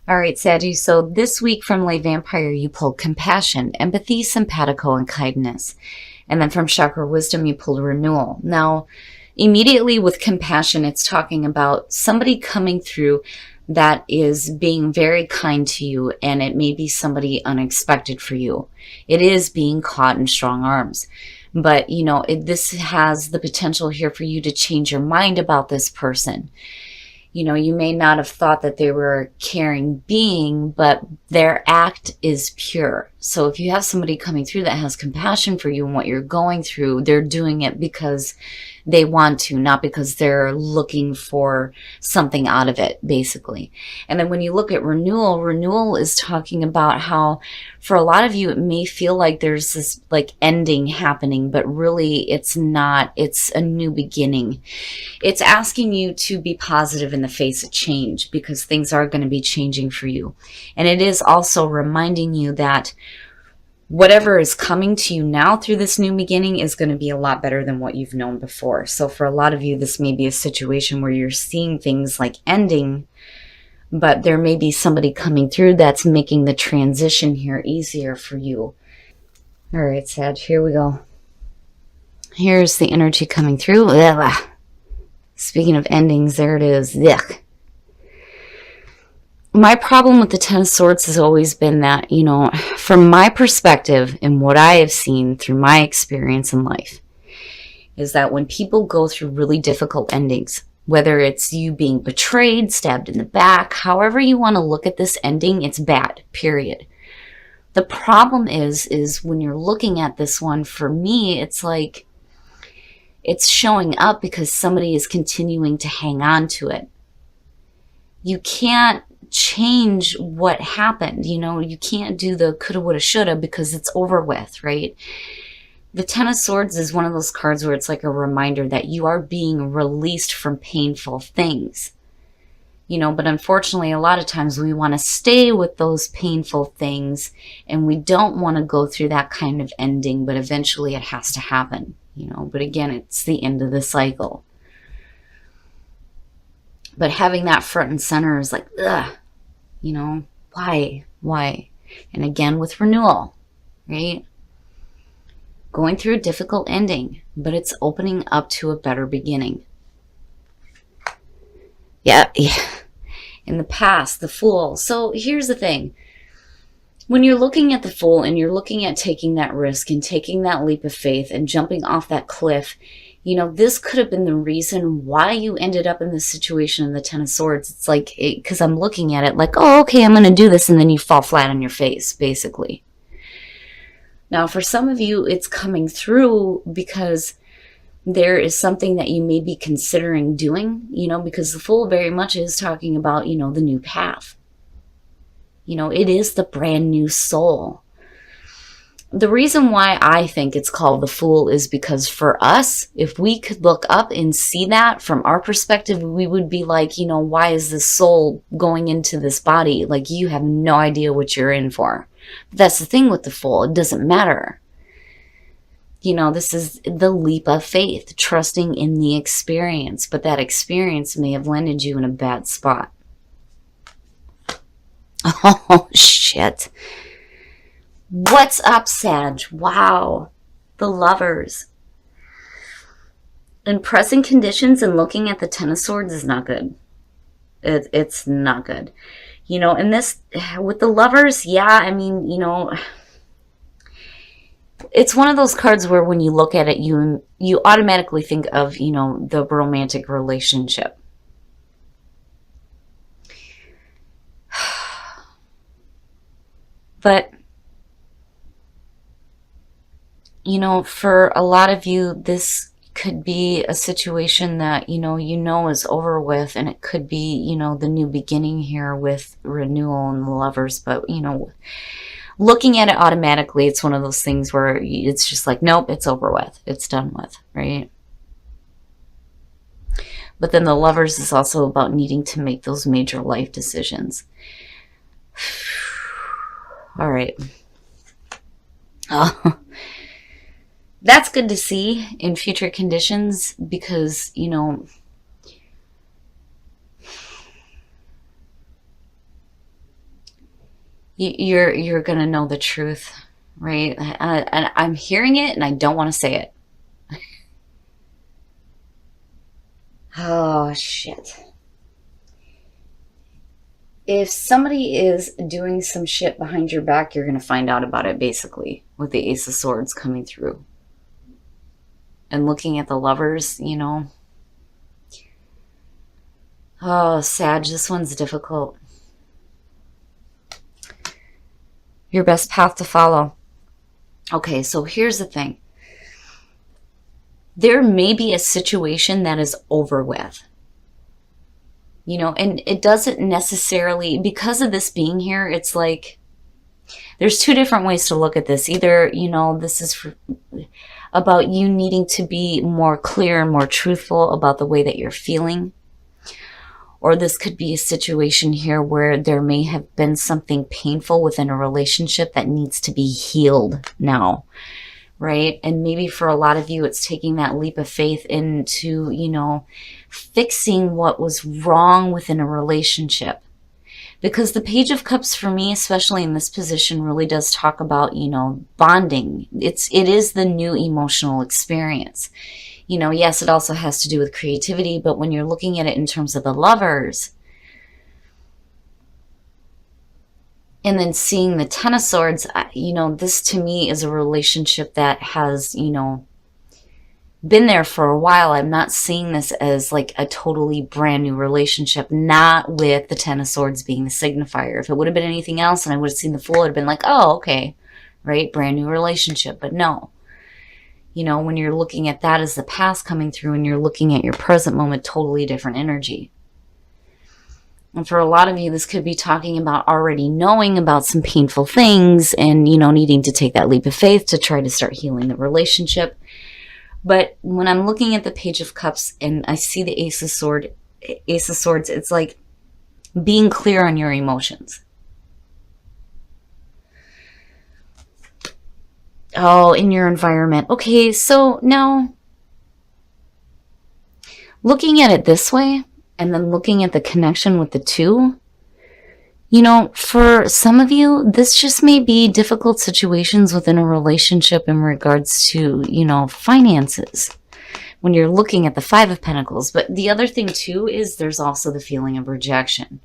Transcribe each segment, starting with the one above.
All right, Sadie. So this week from Lay Vampire, you pulled compassion, empathy, simpatico, and kindness. And then from Chakra Wisdom, you pulled renewal. Now, immediately with compassion, it's talking about somebody coming through that is being very kind to you, and it may be somebody unexpected for you. It is being caught in strong arms. But, this has the potential here for you to change your mind about this person. You may not have thought that they were a caring being, but their act is pure. So if you have somebody coming through that has compassion for you and what you're going through, they're doing it because they want to, not because they're looking for something out of it, basically. And then when you look at renewal is talking about how for a lot of you, it may feel like there's this like ending happening, but really it's not. It's a new beginning. It's asking you to be positive in the face of change because things are going to be changing for you. And it is also reminding you that whatever is coming to you now through this new beginning is going to be a lot better than what you've known before. So for a lot of you, this may be a situation where you're seeing things like ending, but there may be somebody coming through that's making the transition here easier for you. All right, Sag, here we go. Here's the energy coming through. Ugh. Speaking of endings, there it is. Yuck. My problem with the Ten of Swords has always been that, from my perspective and what I have seen through my experience in life, is that when people go through really difficult endings, whether it's you being betrayed, stabbed in the back, however you want to look at this ending, it's bad, period. The problem is when you're looking at this one, for me, it's like it's showing up because somebody is continuing to hang on to it. You can't change what happened. You can't do the coulda, woulda, shoulda because it's over with, right? The Ten of Swords is one of those cards where it's like a reminder that you are being released from painful things. But unfortunately, a lot of times we want to stay with those painful things and we don't want to go through that kind of ending, but eventually it has to happen, But again, it's the end of the cycle. But having that front and center is like, ugh, why? And again, with renewal, right? Going through a difficult ending, but it's opening up to a better beginning. Yeah. In the past, the Fool. So here's the thing. When you're looking at the Fool and you're looking at taking that risk and taking that leap of faith and jumping off that cliff, this could have been the reason why you ended up in this situation in the Ten of Swords. It's like, because I'm looking at it like, oh, okay, I'm going to do this. And then you fall flat on your face, basically. Now, for some of you, it's coming through because there is something that you may be considering doing, because the Fool very much is talking about, the new path. It is the brand new soul. The reason why I think it's called the Fool is because for us, if we could look up and see that from our perspective, we would be like, why is this soul going into this body? Like, you have no idea what you're in for. But that's the thing with the Fool. It doesn't matter. This is the leap of faith, trusting in the experience. But that experience may have landed you in a bad spot. Oh, shit. What's up, Sag? Wow. The Lovers. In present conditions and looking at the Ten of Swords is not good. It's not good. And this, with the Lovers, yeah, it's one of those cards where when you look at it, you automatically think of, the romantic relationship. But for a lot of you, this could be a situation that, is over with, and it could be, the new beginning here with renewal and the Lovers. But, looking at it automatically, it's one of those things where it's just like, nope, it's over with. It's done with, right? But then the Lovers is also about needing to make those major life decisions. All right. Oh. That's good to see in future conditions because, You're going to know the truth, right? And I'm hearing it and I don't want to say it. Oh, shit. If somebody is doing some shit behind your back, you're going to find out about it, basically, with the Ace of Swords coming through. And looking at the Lovers, you know. Oh, Sag, this one's difficult. Your best path to follow. Okay, so here's the thing. There may be a situation that is over with. You know, and it doesn't necessarily, because of this being here, it's like, there's two different ways to look at this. Either, you know, this is about you needing to be more clear and more truthful about the way that you're feeling. Or this could be a situation here where there may have been something painful within a relationship that needs to be healed now, right? And maybe for a lot of you, it's taking that leap of faith into, you know, fixing what was wrong within a relationship. Because the Page of Cups for me, especially in this position, really does talk about, you know, bonding. It is the new emotional experience. You know, yes, it also has to do with creativity, but when you're looking at it in terms of the Lovers, and then seeing the Ten of Swords, you know, this to me is a relationship that has, you know, been there for a while. I'm not seeing this as like a totally brand new relationship, not with the Ten of Swords being the signifier. If it would have been anything else and I would have seen the Fool, I'd have been like, oh, okay, right, brand new relationship. But no. You know, when you're looking at that as the past coming through and you're looking at your present moment, totally different energy. And for a lot of you, this could be talking about already knowing about some painful things and, you know, needing to take that leap of faith to try to start healing the relationship. But when I'm looking at the Page of Cups and I see the Ace of Swords, it's like being clear on your emotions. Oh, in your environment. Okay, so now looking at it this way and then looking at the connection with the two, you know, for some of you, this just may be difficult situations within a relationship in regards to, you know, finances when you're looking at the Five of Pentacles. But the other thing too is there's also the feeling of rejection.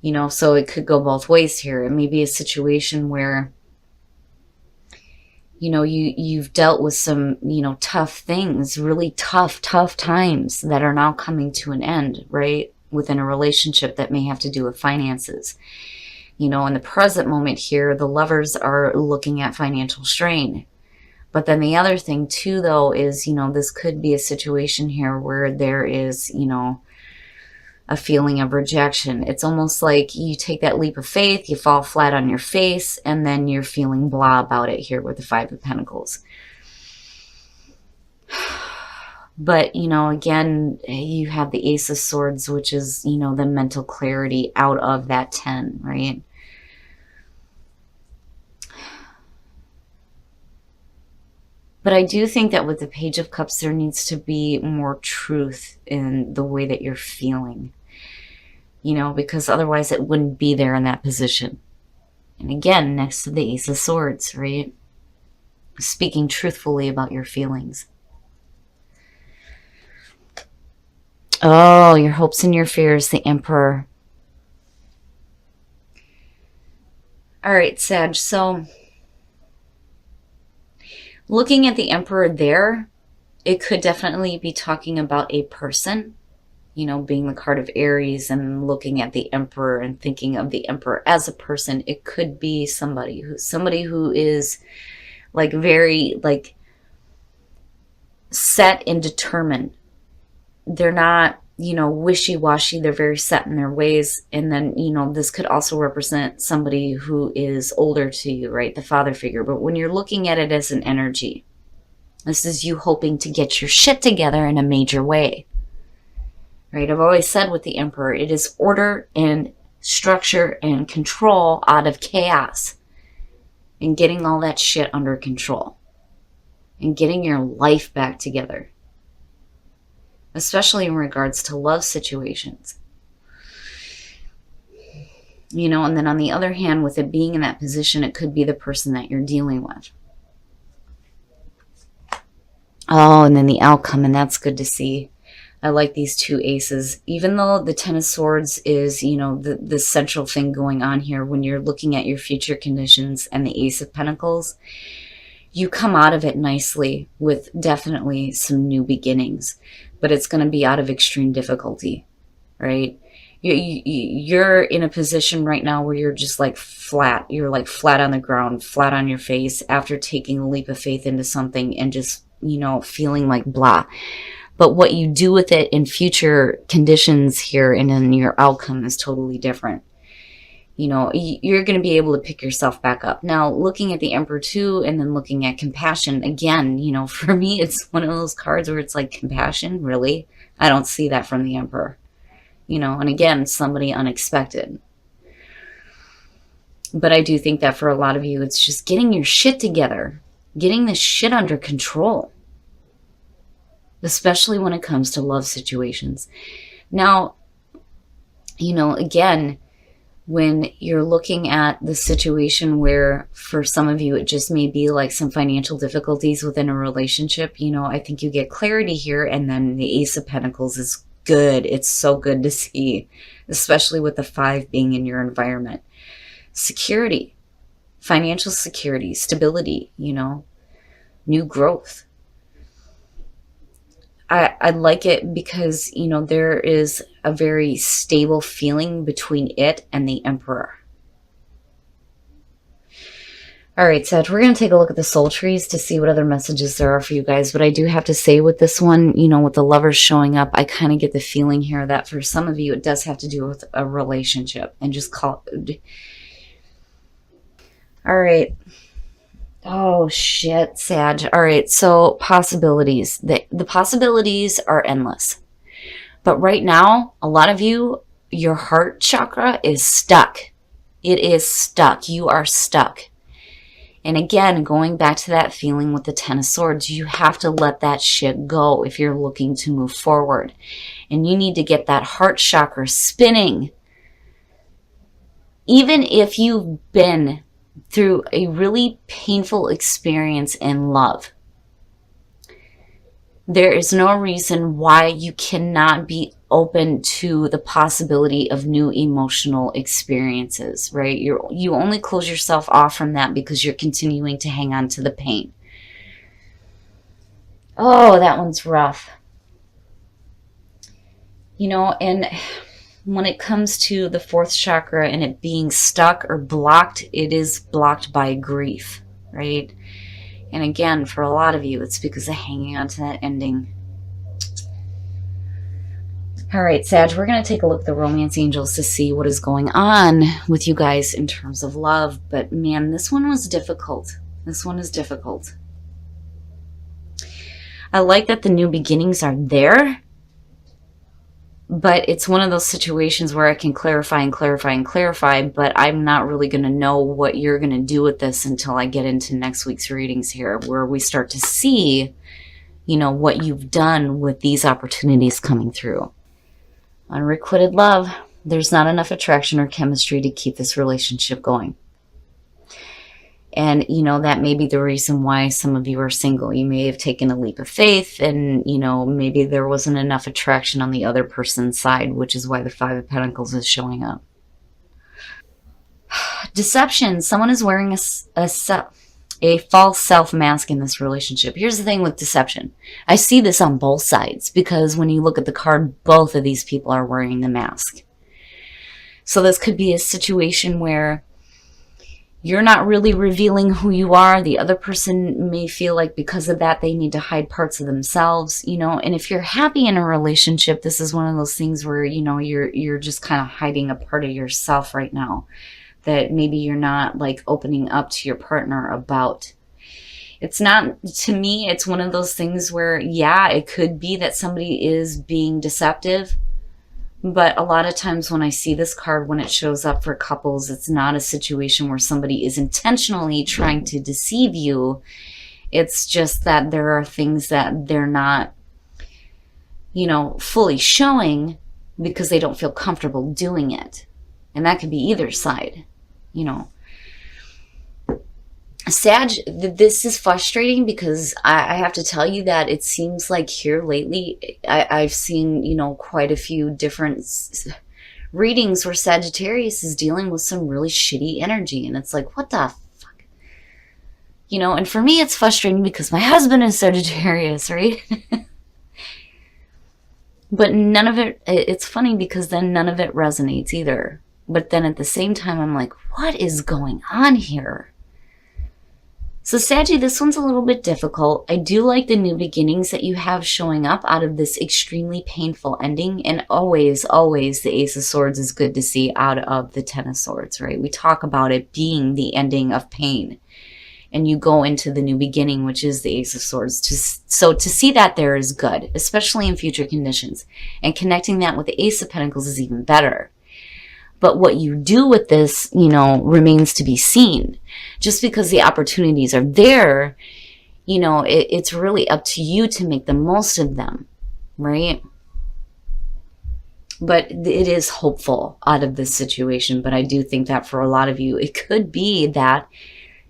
You know, so it could go both ways here. It may be a situation where, you know, you've dealt with some, you know, tough things, really tough times that are now coming to an end, right? Within a relationship that may have to do with finances. You know, in the present moment here, the Lovers are looking at financial strain. But then the other thing too, though, is, you know, this could be a situation here where there is, you know, a feeling of rejection. It's almost like you take that leap of faith, you fall flat on your face, and then you're feeling blah about it here with the Five of Pentacles. But, you know, again, you have the Ace of Swords, which is, you know, the mental clarity out of that 10, right? But I do think that with the Page of Cups, there needs to be more truth in the way that you're feeling. You know, because otherwise it wouldn't be there in that position. And again, next to the Ace of Swords, right? Speaking truthfully about your feelings. Oh, your hopes and your fears, the Emperor. All right, Sag, so looking at the Emperor there, it could definitely be talking about a person. You know, being the card of Aries and looking at the Emperor and thinking of the Emperor as a person, it could be somebody who is like very like set and determined. They're not, you know, wishy-washy. They're very set in their ways. And then, you know, this could also represent somebody who is older to you, right? The father figure. But when you're looking at it as an energy, this is you hoping to get your shit together in a major way. Right? I've always said with the Emperor, it is order and structure and control out of chaos and getting all that shit under control and getting your life back together, especially in regards to love situations. And then on the other hand, with it being in that position, it could be the person that you're dealing with. Oh, and then the outcome, and that's good to see. I like these two aces. Even though the Ten of Swords is, the central thing going on here when you're looking at your future conditions, and the Ace of Pentacles, you come out of it nicely with definitely some new beginnings. But it's going to be out of extreme difficulty, right? You're in a position right now where you're just like flat. You're like flat on the ground, flat on your face after taking a leap of faith into something and just, feeling like blah. But what you do with it in future conditions here and in your outcome is totally different. You're going to be able to pick yourself back up. Now, looking at the Emperor too, and then looking at compassion, again, for me, it's one of those cards where it's like, compassion, really? I don't see that from the Emperor. And again, somebody unexpected. But I do think that for a lot of you, it's just getting your shit together, getting this shit under control, especially when it comes to love situations. Now, again, when you're looking at the situation where for some of you, it just may be like some financial difficulties within a relationship, I think you get clarity here. And then the Ace of Pentacles is good. It's so good to see, especially with the 5 being in your environment. Security, financial security, stability, new growth. I like it because, there is a very stable feeling between it and the Emperor. All right, Sag, we're going to take a look at the soul trees to see what other messages there are for you guys. But I do have to say with this one, with the lovers showing up, I kind of get the feeling here that for some of you, it does have to do with a relationship. And just call... All right. Oh, shit, Sag. All right, so possibilities. The possibilities are endless. But right now, a lot of you, your heart chakra is stuck. It is stuck. You are stuck. And again, going back to that feeling with the Ten of Swords, you have to let that shit go if you're looking to move forward. And you need to get that heart chakra spinning. Even if you've been through a really painful experience in love, there is no reason why you cannot be open to the possibility of new emotional experiences, right? You only close yourself off from that because you're continuing to hang on to the pain. Oh, that one's rough. And when it comes to the 4th chakra and it being stuck or blocked, it is blocked by grief, right? And again, for a lot of you, it's because of hanging on to that ending. All right, Sag, we're going to take a look at the romance angels to see what is going on with you guys in terms of love. But man, this one was difficult. This one is difficult. I like that the new beginnings are there. But it's one of those situations where I can clarify and clarify and clarify, but I'm not really going to know what you're going to do with this until I get into next week's readings here, where we start to see, what you've done with these opportunities coming through. Unrequited love, there's not enough attraction or chemistry to keep this relationship going. And, that may be the reason why some of you are single. You may have taken a leap of faith and, maybe there wasn't enough attraction on the other person's side, which is why the 5 of Pentacles is showing up. Deception. Someone is wearing a false self mask in this relationship. Here's the thing with deception. I see this on both sides because when you look at the card, both of these people are wearing the mask. So this could be a situation where you're not really revealing who you are. The other person may feel like because of that, they need to hide parts of themselves, and if you're happy in a relationship, this is one of those things where, you're just kind of hiding a part of yourself right now that maybe you're not like opening up to your partner about. It's not, to me, it's one of those things where, yeah, it could be that somebody is being deceptive. But a lot of times when I see this card, when it shows up for couples, it's not a situation where somebody is intentionally trying to deceive you. It's just that there are things that they're not, fully showing because they don't feel comfortable doing it. And that could be either side, you know. Sag, this is frustrating because I have to tell you that it seems like here lately, I've seen, you know, quite a few different readings where Sagittarius is dealing with some really shitty energy. And it's like, what the fuck? You know, and for me, it's frustrating because my husband is Sagittarius, right? But none of it, it's funny because then none of it resonates either. But then at the same time, I'm like, what is going on here? So Saggy, this one's a little bit difficult. I do like the new beginnings that you have showing up out of this extremely painful ending. And always, always the Ace of Swords is good to see out of the Ten of Swords, right? We talk about it being the ending of pain. And you go into the new beginning, which is the Ace of Swords. So to see that there is good, especially in future conditions. And connecting that with the Ace of Pentacles is even better. But what you do with this, you know, remains to be seen. Just because the opportunities are there, you know, it's really up to you to make the most of them, right? But it is hopeful out of this situation. But I do think that for a lot of you, it could be that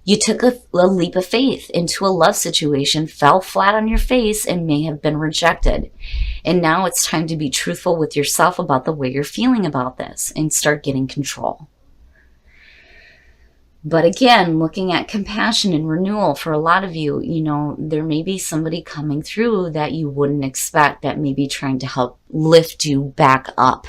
you took a leap of faith into a love situation, fell flat on your face, and may have been rejected. And now it's time to be truthful with yourself about the way you're feeling about this and start getting control. But again, looking at compassion and renewal for a lot of you, you know, there may be somebody coming through that you wouldn't expect that may be trying to help lift you back up.